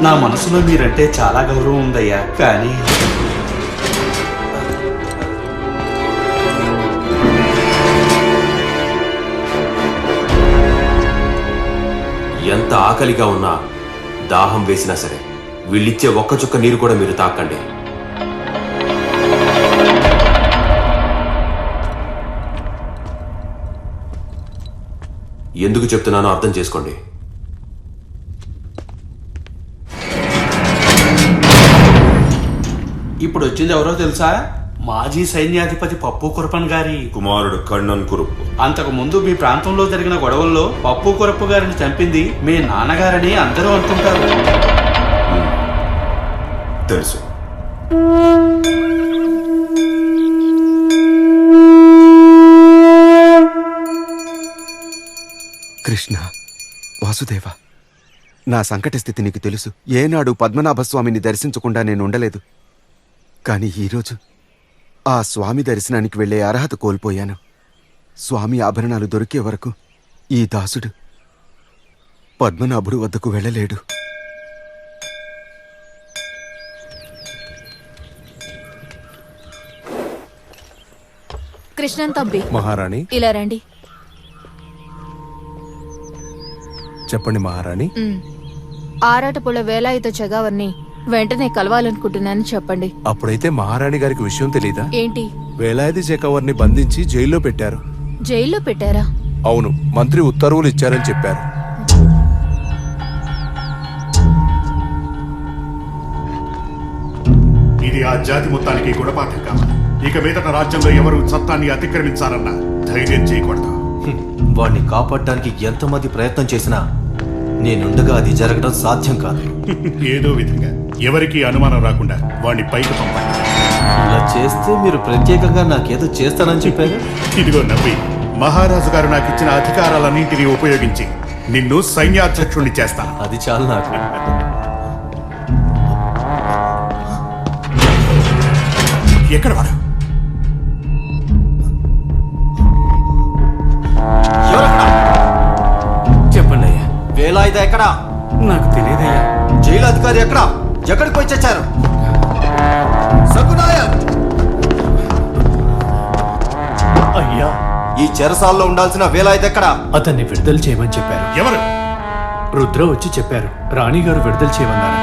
నా మనసులో మీరంటే చాలా గౌరవం ఉందయ్యా. కానీ ఎంత ఆకలిగా ఉన్నా, దాహం వేసినా సరే వీళ్ళిచ్చే ఒక్క చుక్క నీరు కూడా మీరు తాకండి. ఎందుకు చెప్తున్నానో అర్థం చేసుకోండి. ఇప్పుడు వచ్చింది ఎవరో తెలుసా? మాజీ సైన్యాధిపతి పప్పు కురపన్ గారి కుమారుడు కണ്ണన్ కురుప్పు. అంతకు ముందు మీ ప్రాంతంలో జరిగిన గొడవల్లో పప్పు కురప్పు గారిని చంపింది మీ నాన్నగారని అందరూ అనుకుంటారు. తెలుసు. కృష్ణ, వాసుదేవ, నా సంకట స్థితి నీకు తెలుసు. ఏనాడు పద్మనాభస్వామిని దర్శించకుండా నేను ఉండలేదు. కానీ ఈరోజు ఆ స్వామి దర్శనానికి వెళ్లే అర్హత కోల్పోయాను. స్వామి ఆభరణాలు దొరికే వరకు ఈ దాసుడు పద్మనాభుడు వద్దకు వెళ్ళలేడు. కృష్ణన్ తంబి, మహారాణి, ఇలా రండి. చెప్పండి మహారాణి. ఆరాటపుల వేలాయుధ చగావర్ని వెంటనే కలవాలనుకుంటున్నానని చెప్పండి. అప్పుడైతే మహారాణి గారికి విషయం తెలీదా? ఏంటి? వేలాది చెకవర్ని బంధించి జైల్లో పెట్టారు. జైల్లో పెట్టారా? అవును, మంత్రి ఉత్తర్వులు ఇచ్చారని చెప్పారు. ఇది ఆ జాతి మొత్తానికి గుణపాఠం కావాలి. ఇక మీదట రాజ్యంలో ఎవరు చట్టాన్ని అతిక్రమించాలన్న ధైర్యం చేయకూడదు. వాణ్ణి కాపాడడానికి ఎంతమంది ప్రయత్నం చేసినా నేనుండగా అది జరగడం సాధ్యం కాదు. ఏదో విధంగా ఎవరికి అనుమానం రాకుండా వాణ్ణి పైకి పంపాలి. ఇలా చేస్తే మీరు ప్రత్యేకంగా నాకేదో చేస్తానని చెప్పారు. ఇదిగో నవ్వి, మహారాజు గారు నాకు ఇచ్చిన అధికారాలన్నింటినీ ఉపయోగించి నిన్ను సైన్యాధ్యక్షుణ్ణి చేస్తాను. అది చాలు నాకు. ఎక్కడ వాడు? చెప్పండి అయ్యా. వేలాయుధ ఎక్కడా? నాకు తెలియదయ్యా. జైలు అధికారి ఎక్కడా? ఎక్కడికి పోయి చచ్చారు? సగునాయక్! అయ్యా, ఈ చెరసాల్లో ఉండాల్సిన వేలాయుధ ఎక్కడా? అతన్ని విడుదల చేయమని చెప్పారు. ఎవరు? రుద్ర వచ్చి చెప్పారు, రాణిగారు విడుదల చేయమన్నారని.